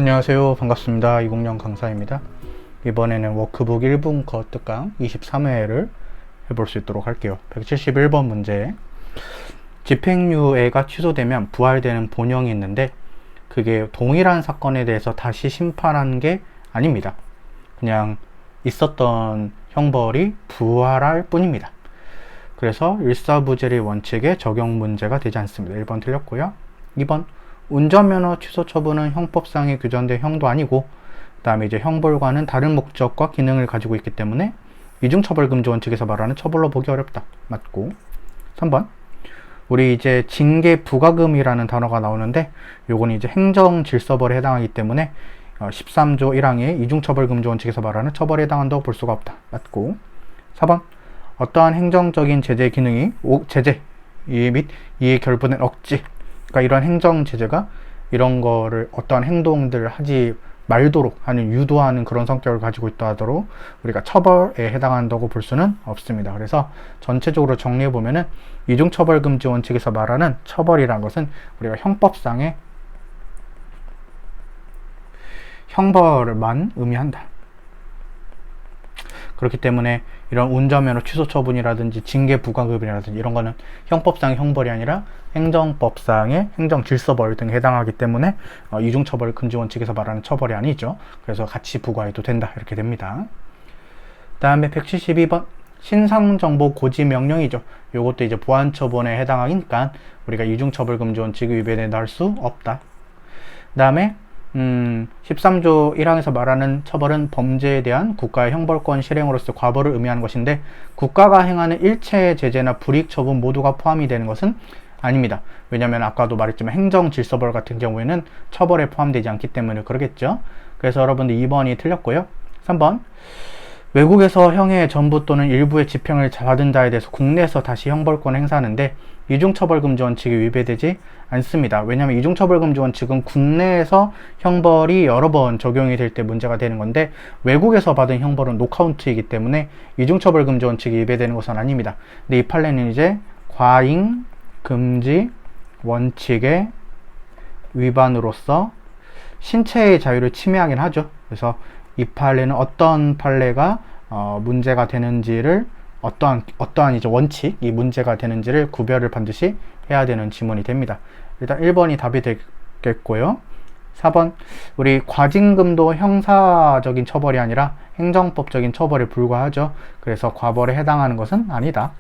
안녕하세요. 반갑습니다. 이공영 강사입니다. 이번에는 워크북 1분 거특강 23회를 해볼 수 있도록 할게요. 171번 문제. 집행유예가 취소되면 부활되는 본형이 있는데 그게 동일한 사건에 대해서 다시 심판한 게 아닙니다. 그냥 있었던 형벌이 부활할 뿐입니다. 그래서 일사부재리 원칙의 적용 문제가 되지 않습니다. 1번 틀렸고요. 2번 운전면허 취소 처분은 형법상에 규정된 형도 아니고 그 다음에 이제 형벌과는 다른 목적과 기능을 가지고 있기 때문에 이중처벌금지 원칙에서 말하는 처벌로 보기 어렵다. 맞고. 3번 우리 이제 징계 부과금이라는 단어가 나오는데 요건 이제 행정질서벌에 해당하기 때문에 13조 1항의 이중처벌금지 원칙에서 말하는 처벌에 해당한다고 볼 수가 없다. 맞고. 4번 어떠한 행정적인 제재 기능이 제재 및 이에 결부된 억지, 그러니까 이런 행정 제재가 이런 거를 어떠한 행동들을 하지 말도록 하는 유도하는 그런 성격을 가지고 있다 하도록 우리가 처벌에 해당한다고 볼 수는 없습니다. 그래서 전체적으로 정리해 보면은 이중처벌금지 원칙에서 말하는 처벌이라는 것은 우리가 형법상의 형벌만 의미한다. 그렇기 때문에 이런 운전면허 취소 처분이라든지 징계 부과금이라든지 이런 거는 형법상의 형벌이 아니라 행정법상의 행정질서벌 등에 해당하기 때문에 이중처벌 금지 원칙에서 말하는 처벌이 아니죠. 그래서 같이 부과해도 된다 이렇게 됩니다. 다음에 172번 신상정보 고지 명령이죠. 요것도 이제 보안처분에 해당하니까 우리가 이중처벌 금지 원칙이 위배된다 할 수 없다. 그 다음에 13조 1항에서 말하는 처벌은 범죄에 대한 국가의 형벌권 실행으로서 과벌을 의미하는 것인데 국가가 행하는 일체의 제재나 불이익 처분 모두가 포함이 되는 것은 아닙니다. 왜냐하면 아까도 말했지만 행정질서벌 같은 경우에는 처벌에 포함되지 않기 때문에 그러겠죠. 그래서 여러분들 2번이 틀렸고요. 3번 외국에서 형의 전부 또는 일부의 집행을 받은 자에 대해서 국내에서 다시 형벌권을 행사하는데 이중처벌금지 원칙이 위배되지 않습니다. 왜냐하면 이중처벌금지 원칙은 국내에서 형벌이 여러 번 적용이 될 때 문제가 되는 건데 외국에서 받은 형벌은 노카운트이기 때문에 이중처벌금지 원칙이 위배되는 것은 아닙니다. 근데 이 판례는 이제 과잉금지 원칙의 위반으로서 신체의 자유를 침해하긴 하죠. 그래서 이 판례는 어떤 판례가 문제가 되는지를 어떠한 이제 원칙이 문제가 되는지를 구별을 반드시 해야 되는 지문이 됩니다. 일단 1번이 답이 되겠고요. 4번 우리 과징금도 형사적인 처벌이 아니라 행정법적인 처벌에 불과하죠. 그래서 과벌에 해당하는 것은 아니다.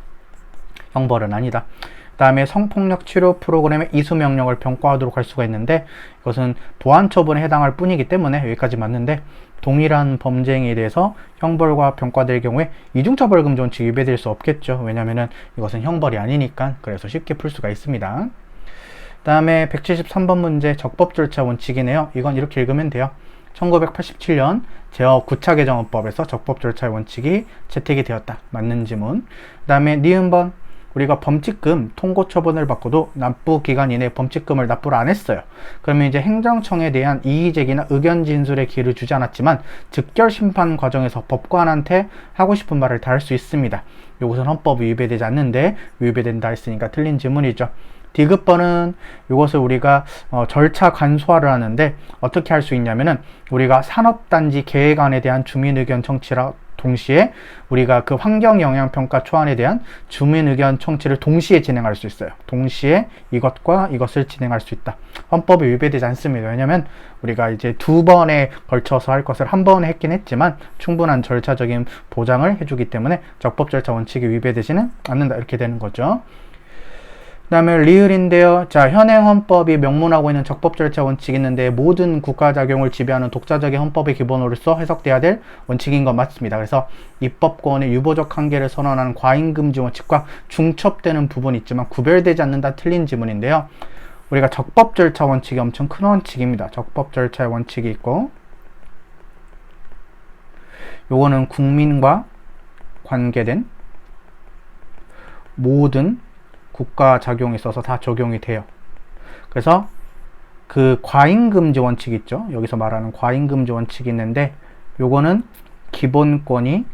형벌은 아니다. 그 다음에 성폭력 치료 프로그램의 이수명령을 병과하도록 할 수가 있는데 이것은 보안처분에 해당할 뿐이기 때문에 여기까지 맞는데 동일한 범죄 행위에 대해서 형벌과 병과될 경우에 이중처벌금지 원칙이 위배될 수 없겠죠. 왜냐면은 이것은 형벌이 아니니까. 그래서 쉽게 풀 수가 있습니다. 그 다음에 173번 문제 적법절차 원칙이네요. 이건 이렇게 읽으면 돼요. 1987년 제9차 개정헌법에서 적법절차의 원칙이 채택이 되었다. 맞는 지문. 그 다음에 니은번 우리가 범칙금 통고 처분을 받고도 납부 기간 이내 범칙금을 납부를 안 했어요. 그러면 이제 행정청에 대한 이의제기나 의견 진술의 기회를 주지 않았지만 즉결 심판 과정에서 법관한테 하고 싶은 말을 다 할 수 있습니다. 이것은 헌법이 위배되지 않는데 위배된다 했으니까 틀린 지문이죠. 디귿번은 이것을 우리가 절차 간소화를 하는데 어떻게 할 수 있냐면은 우리가 산업단지 계획안에 대한 주민의견 청취라 동시에 우리가 그 환경영향평가 초안에 대한 주민의견 청취를 동시에 진행할 수 있어요. 동시에 이것과 이것을 진행할 수 있다. 헌법이 위배되지 않습니다. 왜냐하면 우리가 이제 2번에 걸쳐서 할 것을 한 번에 했긴 했지만 충분한 절차적인 보장을 해주기 때문에 적법절차 원칙이 위배되지는 않는다. 이렇게 되는 거죠. 그 다음에 리을인데요. 자, 현행 헌법이 명문하고 있는 적법절차 원칙이 있는데 모든 국가작용을 지배하는 독자적인 헌법의 기본으로서 해석돼야 될 원칙인 건 맞습니다. 그래서 입법권의 유보적 한계를 선언하는 과잉금지 원칙과 중첩되는 부분이 있지만 구별되지 않는다. 틀린 지문인데요. 우리가 적법절차 원칙이 엄청 큰 원칙입니다. 적법절차의 원칙이 있고 요거는 국민과 관계된 모든 국가 작용에 있어서 다 적용이 돼요. 그래서 그 과잉금지 원칙 있죠. 여기서 말하는 과잉금지 원칙이 있는데 요거는 기본권이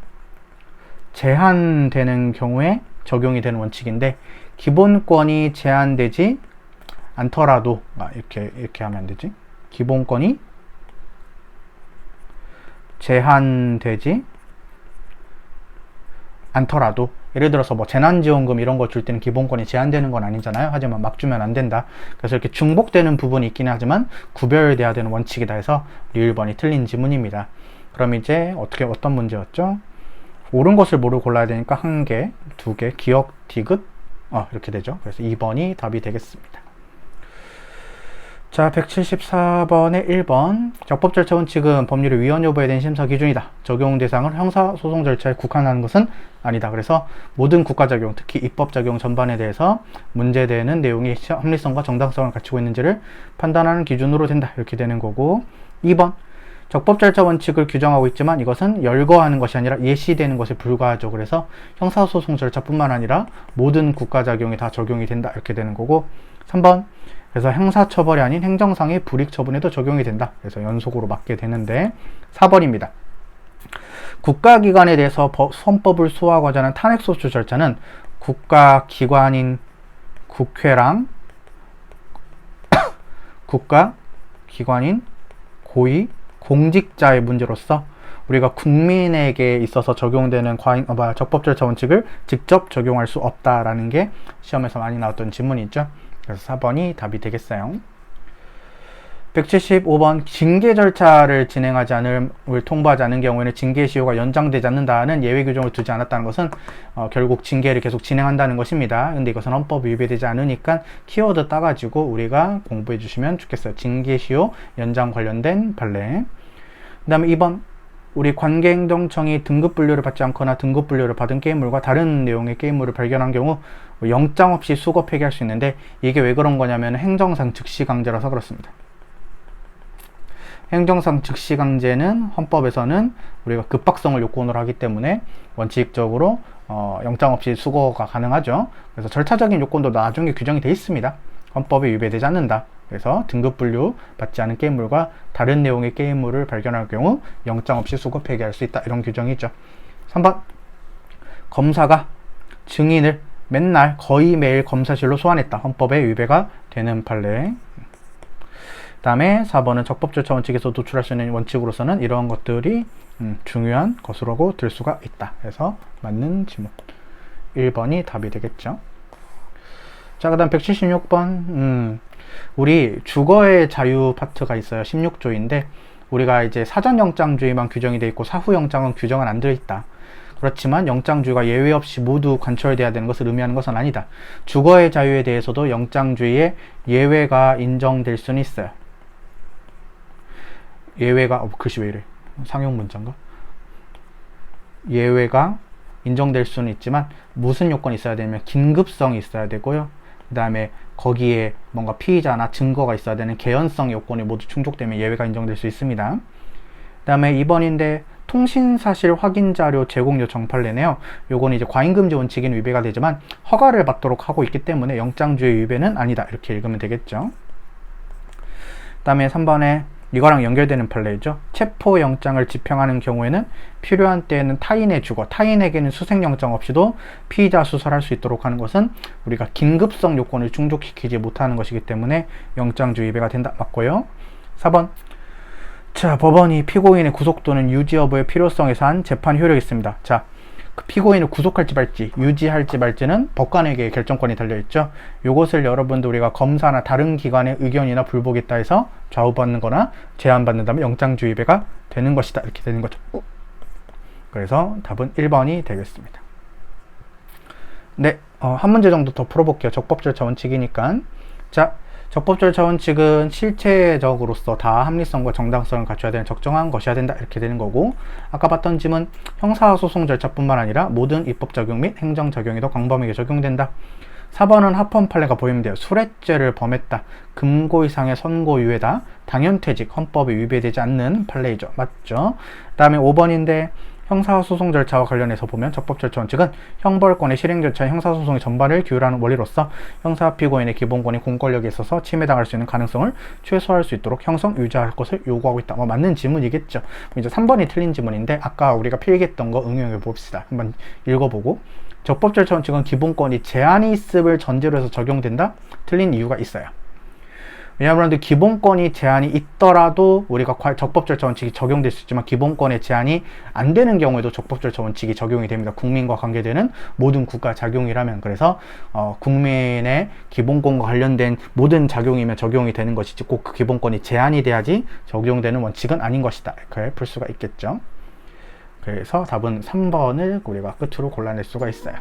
제한되는 경우에 적용이 되는 원칙인데 기본권이 제한되지 않더라도 이렇게 하면 안 되지. 기본권이 제한되지 않더라도, 예를 들어서 뭐 재난지원금 이런 거 줄 때는 기본권이 제한되는 건 아니잖아요. 하지만 막 주면 안 된다. 그래서 이렇게 중복되는 부분이 있긴 하지만 구별돼야 되는 원칙이다 해서 리을 번이 틀린 지문입니다. 그럼 이제 어떤 문제였죠? 옳은 것을 뭐로 골라야 되니까 1개, 2개, 기억, 디귿, 이렇게 되죠. 그래서 2번이 답이 되겠습니다. 자, 174번에 1번. 적법 절차 원칙은 법률의 위헌 여부에 대한 심사 기준이다. 적용 대상을 형사소송 절차에 국한하는 것은 아니다. 그래서 모든 국가 적용, 특히 입법 적용 전반에 대해서 문제되는 내용이 합리성과 정당성을 갖추고 있는지를 판단하는 기준으로 된다. 이렇게 되는 거고. 2번. 적법 절차 원칙을 규정하고 있지만 이것은 열거하는 것이 아니라 예시되는 것에 불과하죠. 그래서 형사소송 절차뿐만 아니라 모든 국가 적용이 다 적용이 된다. 이렇게 되는 거고. 3번. 그래서 형사처벌이 아닌 행정상의 불이익처분에도 적용이 된다. 그래서 연속으로 맞게 되는데 4번입니다. 국가기관에 대해서 헌법을 수호하고자 하는 탄핵소추 절차는 국가기관인 국회랑 국가기관인 고위 공직자의 문제로서 우리가 국민에게 있어서 적용되는 적법 절차 원칙을 직접 적용할 수 없다라는 게 시험에서 많이 나왔던 질문이죠. 그래서 4번이 답이 되겠어요. 175번. 징계 절차를 진행하지 통보하지 않은 경우에는 징계 시효가 연장되지 않는다는 예외 규정을 두지 않았다는 것은 결국 징계를 계속 진행한다는 것입니다. 근데 이것은 헌법 위배되지 않으니까 키워드 따가지고 우리가 공부해 주시면 좋겠어요. 징계 시효 연장 관련된 판례. 그 다음에 2번. 우리 관계행정청이 등급 분류를 받지 않거나 등급 분류를 받은 게임물과 다른 내용의 게임물을 발견한 경우 영장 없이 수거 폐기할 수 있는데, 이게 왜 그런 거냐면 행정상 즉시강제라서 그렇습니다. 행정상 즉시강제는 헌법에서는 우리가 급박성을 요건으로 하기 때문에 원칙적으로 영장 없이 수거가 가능하죠. 그래서 절차적인 요건도 나중에 규정이 되어 있습니다. 헌법에 위배되지 않는다. 그래서 등급 분류 받지 않은 게임물과 다른 내용의 게임물을 발견할 경우 영장 없이 수거 폐기할 수 있다. 이런 규정이죠. 3번. 검사가 증인을 거의 매일 검사실로 소환했다. 헌법에 위배가 되는 판례. 그 다음에 4번은 적법 절차 원칙에서 도출할 수 있는 원칙으로서는 이러한 것들이 중요한 것으로 들 수가 있다. 그래서 맞는 지문 1번이 답이 되겠죠. 자, 그 다음 176번. 우리 주거의 자유 파트가 있어요. 16조인데 우리가 이제 사전영장주의만 규정이 되어 있고 사후영장은 규정은 안 들어있다. 그렇지만 영장주의가 예외 없이 모두 관철돼야 되는 것을 의미하는 것은 아니다. 주거의 자유에 대해서도 영장주의의 예외가 인정될 수는 있어요. 예외가 글씨 왜 이래? 상용 문자인가? 예외가 인정될 수는 있지만 무슨 요건이 있어야 되냐면 긴급성이 있어야 되고요. 그 다음에 거기에 뭔가 피의자나 증거가 있어야 되는 개연성 요건이 모두 충족되면 예외가 인정될 수 있습니다. 그 다음에 2번인데 통신사실 확인자료 제공 요청 판례네요. 요건 이제 과잉금지 원칙인 위배가 되지만 허가를 받도록 하고 있기 때문에 영장주의 위배는 아니다. 이렇게 읽으면 되겠죠. 그 다음에 3번에 이거랑 연결되는 판례죠. 체포영장을 집행하는 경우에는 필요한 때에는 타인에게는 수색영장 없이도 피의자 수사를 할 수 있도록 하는 것은 우리가 긴급성 요건을 충족시키지 못하는 것이기 때문에 영장주의 위배가 된다. 맞고요. 4번. 자, 법원이 피고인의 구속 또는 유지 여부의 필요성에서 한 재판 효력이 있습니다. 자, 그 피고인을 구속할지 말지, 유지할지 말지는 법관에게 결정권이 달려있죠. 요것을 여러분들 우리가 검사나 다른 기관의 의견이나 불복이 있다 해서 좌우받는 거나 제한받는다면 영장주의 위배가 되는 것이다. 이렇게 되는 거죠. 그래서 답은 1번이 되겠습니다. 네, 한 문제 정도 더 풀어볼게요. 적법절차 원칙이니까. 자, 적법절차 원칙은 실체적으로서 다 합리성과 정당성을 갖춰야 되는 적정한 것이어야 된다. 이렇게 되는 거고, 아까 봤던 질문 형사소송 절차뿐만 아니라 모든 입법 적용 및 행정 적용에도 광범위하게 적용된다. 4번은 합헌 판례가 보이면 돼요. 술해죄를 범했다. 금고 이상의 선고유예다. 당연퇴직, 헌법에 위배되지 않는 판례이죠. 맞죠? 그 다음에 5번인데 형사소송 절차와 관련해서 보면 적법절차 원칙은 형벌권의 실행 절차 형사소송의 전반을 규율하는 원리로서 형사 피고인의 기본권이 공권력에 있어서 침해당할 수 있는 가능성을 최소화할 수 있도록 형성 유지할 것을 요구하고 있다. 맞는 질문이겠죠. 이제 3번이 틀린 질문인데 아까 우리가 필기했던 거 응용해 봅시다. 한번 읽어보고. 적법절차 원칙은 기본권이 제한이 있음을 전제로 해서 적용된다? 틀린 이유가 있어요. 왜냐하면 기본권이 제한이 있더라도 우리가 적법절차 원칙이 적용될 수 있지만 기본권의 제한이 안 되는 경우에도 적법절차 원칙이 적용이 됩니다. 국민과 관계되는 모든 국가 작용이라면. 그래서 국민의 기본권과 관련된 모든 작용이면 적용이 되는 것이지 꼭 그 기본권이 제한이 돼야지 적용되는 원칙은 아닌 것이다. 이렇게 풀 수가 있겠죠. 그래서 답은 3번을 우리가 끝으로 골라낼 수가 있어요.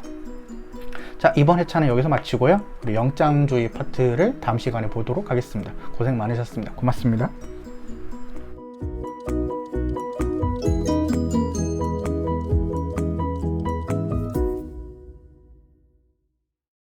자, 이번 회차는 여기서 마치고요. 우리 영장주의 파트를 다음 시간에 보도록 하겠습니다. 고생 많으셨습니다. 고맙습니다.